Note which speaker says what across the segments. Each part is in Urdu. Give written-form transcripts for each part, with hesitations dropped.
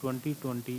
Speaker 1: 2020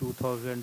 Speaker 1: 2000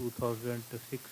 Speaker 1: 2006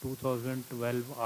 Speaker 1: 2012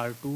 Speaker 1: R2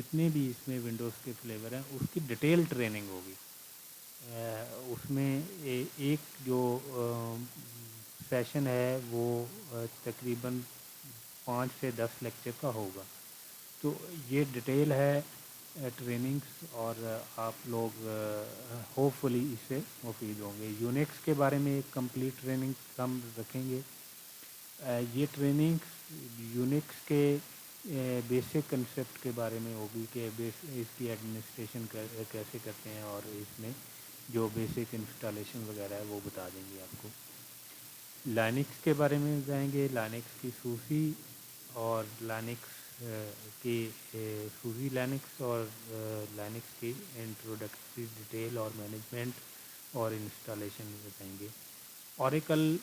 Speaker 1: جتنے بھی اس میں ونڈوز کے فلیور ہیں اس کی ڈیٹیل ٹریننگ ہوگی. اس میں ایک جو سیشن ہے وہ تقریباً 5 سے 10 لیکچر کا ہوگا. تو یہ ڈیٹیل ہے ٹریننگس، اور آپ لوگ ہوپ فلی اس سے مفید ہوں گے. یونیکس کے بارے میں ایک کمپلیٹ ٹریننگ ہم رکھیں گے. یہ ٹریننگ یونکس کے بیسک کنسیپٹ کے بارے میں ہوگی کہ اس کی ایڈمنسٹریشن کیسے کرتے ہیں، اور اس میں جو بیسک انسٹالیشن وغیرہ ہے وہ بتا دیں گے آپ کو. لائنکس کے بارے میں بتائیں گے، لائنکس کی سوسی اور لائنکس کی سوزی لائنکس اور لائنکس کی انٹروڈکٹری ڈیٹیل اور مینجمنٹ اور انسٹالیشن بتائیں گے. اوریکل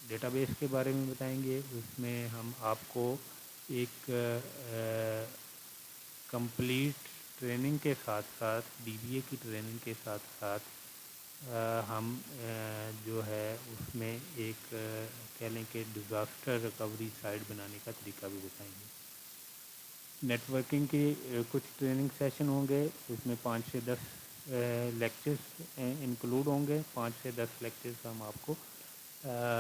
Speaker 1: ڈیٹا بیس کے بارے میں بتائیں گے. اس میں ہم آپ کو ایک کمپلیٹ ٹریننگ کے ساتھ ساتھ ڈی بی اے کی ٹریننگ کے ساتھ ساتھ ہم جو ہے اس میں ایک کہہ لیں کہ ڈیزاسٹر ریکوری سائٹ بنانے کا طریقہ بھی بتائیں گے. نیٹ ورکنگ کی کچھ ٹریننگ سیشن ہوں گے، اس میں 5 سے 10 لیکچرز انکلوڈ ہوں گے. 5 سے 10 لیکچرز ہم آپ کو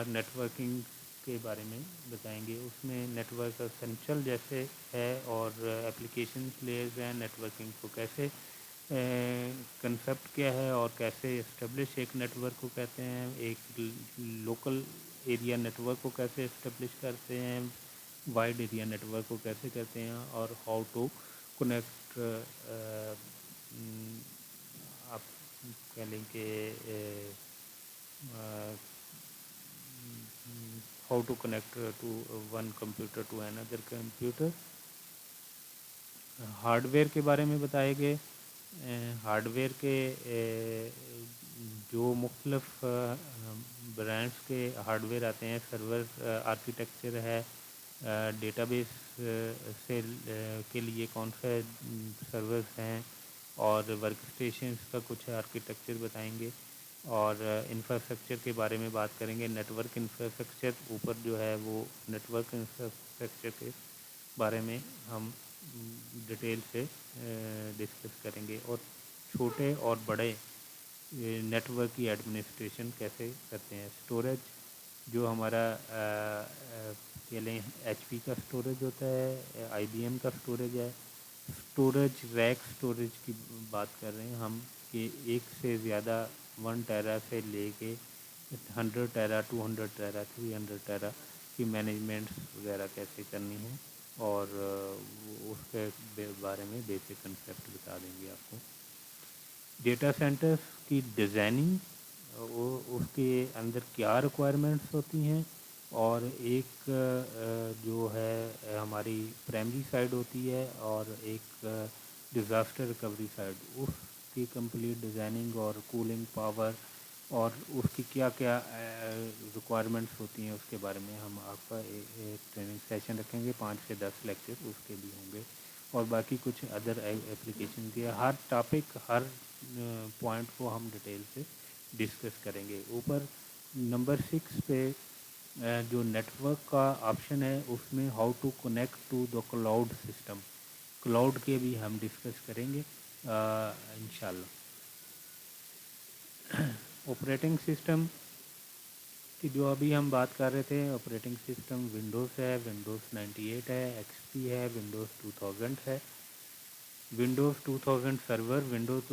Speaker 1: نیٹ ورکنگ کے بارے میں بتائیں گے. اس میں نیٹ ورک اسینشل جیسے ہے اور اپلیکیشن لیئرز ہیں. نیٹ ورکنگ کو کیسے کنسیپٹ کیا ہے اور کیسے اسٹیبلش ایک نیٹ ورک کو کہتے ہیں، ایک لوکل ایریا نیٹ ورک کو کیسے اسٹیبلش کرتے ہیں، وائڈ ایریا نیٹ ورک کو کیسے کرتے ہیں، اور ہاؤ ٹو کنیکٹ آپ کہہ لیں کہ how to connect to one computer to اندر کمپیوٹر. ہارڈ ویئر کے بارے میں بتائے گئے. ہارڈ ویئر کے جو مختلف برانڈس کے ہارڈ ویئر آتے ہیں، سرور آرکیٹیکچر ہے، ڈیٹا بیس سے کے لیے کون سے سرورز ہیں، اور ورک اسٹیشنز کا کچھ آرکیٹیکچر بتائیں گے. اور انفراسٹرکچر کے بارے میں بات کریں گے. نیٹ ورک انفراسٹرکچر اوپر جو ہے وہ نیٹ ورک انفراسٹرکچر کے بارے میں ہم ڈیٹیل سے ڈسکس کریں گے. اور چھوٹے اور بڑے نیٹ ورک کی ایڈمنسٹریشن کیسے کرتے ہیں. اسٹوریج جو ہمارا کہہ لیں ایچ پی کا اسٹوریج ہوتا ہے، آئی بی ایم کا اسٹوریج ہے. اسٹوریج ریک اسٹوریج کی بات کر رہے ہیں ہم کہ ایک سے زیادہ 1 ٹیرا سے لے کے 100 ٹیرا 200 ٹیرا 300 ٹیرا کی مینجمنٹس وغیرہ کیسے کرنی ہے، اور اس کے بارے میں بیسک کنسیپٹ بتا دیں گے آپ کو. ڈیٹا سینٹرز کی ڈیزائننگ، اس کے اندر کیا ریکوائرمنٹس ہوتی ہیں، اور ایک جو ہے ہماری پرائمری سائڈ ہوتی ہے اور ایک ڈیزاسٹر ریکوری سائڈ، اس کی کمپلیٹ ڈیزائننگ اور کولنگ پاور اور اس کی کیا کیا ریکوائرمنٹس ہوتی ہیں اس کے بارے میں ہم آپ کا ایک ٹریننگ سیشن رکھیں گے. 5 سے 10 لیکچر اس کے بھی ہوں گے، اور باقی کچھ ادر اپلیکیشن کے ہر ٹاپک ہر پوائنٹ کو ہم ڈیٹیل سے ڈسکس کریں گے. اوپر نمبر 6 پہ جو نیٹ ورک کا آپشن ہے اس میں how to connect to the cloud system, cloud کے بھی ہم ڈسکس کریں گے انشاءاللہ. آپریٹنگ سسٹم کی جو ابھی ہم بات کر رہے تھے، آپریٹنگ سسٹم ونڈوز ہے، ونڈوز 98 ہے، ایکس پی ہے، ونڈوز 2000 ہے، ونڈوز 2000 سرور، ونڈوز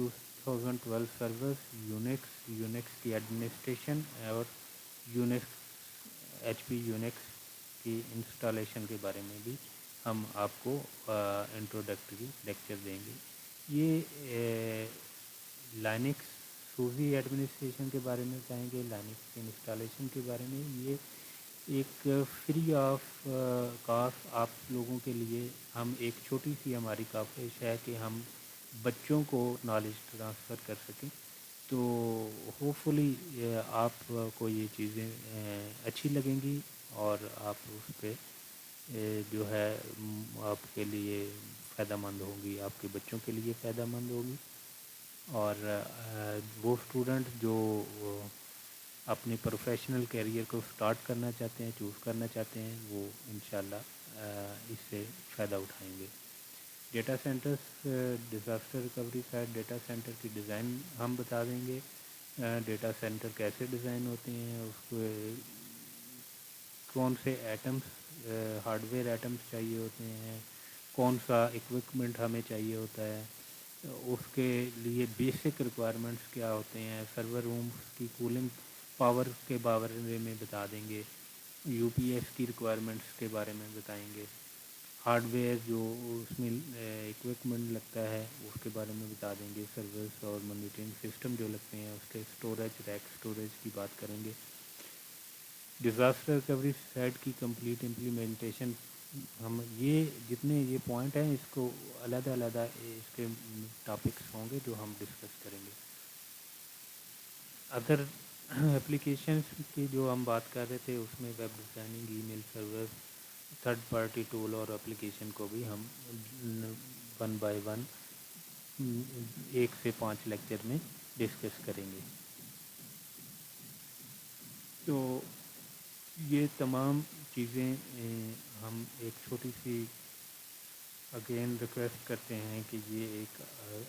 Speaker 1: 2012 سرور، یونکس کی ایڈمنسٹریشن، اور یونکس ایچ پی یونکس کی انسٹالیشن کے بارے میں بھی ہم آپ کو انٹروڈکٹری لیکچر دیں گے. یہ لائنکس سوزی ایڈمنسٹریشن کے بارے میں بتائیں گے. لائنکس کی انسٹالیشن کے بارے میں یہ ایک فری آف کاسٹ آپ لوگوں کے لیے ہم ایک چھوٹی سی ہماری کاوش ہے کہ ہم بچوں کو نالج ٹرانسفر کر سکیں. تو ہوپ فلی آپ کو یہ چیزیں اچھی لگیں گی، اور آپ اس پہ جو ہے آپ کے لیے فائدہ مند ہوگی، آپ کے بچوں کے لیے فائدہ مند ہوگی. اور وہ اسٹوڈنٹ جو اپنے پروفیشنل کیریئر کو سٹارٹ کرنا چاہتے ہیں، چوز کرنا چاہتے ہیں، وہ انشاءاللہ اس سے فائدہ اٹھائیں گے. Data centres disaster recovery site data centre کی ڈیزائن ہم بتا دیں گے، ڈیٹا سینٹر کیسے ڈیزائن ہوتے ہیں، اس کو کون سے ایٹمس ہارڈ ویئر ایٹمس چاہیے ہوتے ہیں، کون سا اکوپمنٹ ہمیں چاہیے ہوتا ہے، اس کے لیے بیسک ریکوائرمنٹس کیا ہوتے ہیں، سرور رومس کی کولنگ پاور کے بارے میں بتا دیں گے، یو پی ایس کی ریکوائرمنٹس کے بارے میں بتائیں گے، ہارڈ ویئر جو اس میں اکوپمنٹ لگتا ہے اس کے بارے میں بتا دیں گے، سرورس اور مانیٹرنگ سسٹم جو لگتے ہیں اس کے اسٹوریج ریک اسٹوریج کی بات کریں گے، ڈیزاسٹر ریکوری سائٹ کی کمپلیٹ امپلیمنٹیشن. ہم یہ جتنے یہ پوائنٹ ہیں اس کو علیحدہ علیحدہ اس کے ٹاپکس ہوں گے جو ہم ڈسکس کریں گے. ادر اپلیکیشنس کی جو ہم بات کر رہے تھے اس میں ویب ڈیزائننگ، ای میل سرور، تھرڈ پارٹی ٹول اور اپلیکیشن کو بھی ہم 1 by 1 1 سے 5 لیکچر میں ڈسکس کریں گے. تو یہ تمام چیزیں ہم ایک چھوٹی سی اگین ریکویسٹ کرتے ہیں کہ یہ ایک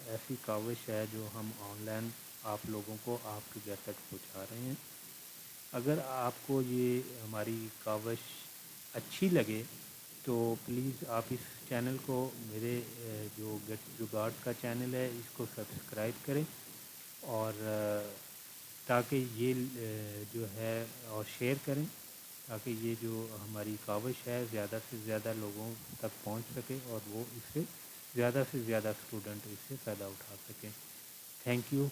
Speaker 1: ایسی کاوش ہے جو ہم آن لائن آپ لوگوں کو آپ کے گھر تک پہنچا رہے ہیں. اگر آپ کو یہ ہماری کاوش اچھی لگے تو پلیز آپ اس چینل کو، میرے جو گیٹ جگاڑ کا چینل ہے، اس کو سبسکرائب کریں اور تاکہ یہ جو ہے اور شیئر کریں تاکہ یہ جو ہماری کاوش ہے زیادہ سے زیادہ لوگوں تک پہنچ سکے اور وہ اس سے زیادہ اسٹوڈنٹ اس سے فائدہ اٹھا سکیں. Thank you.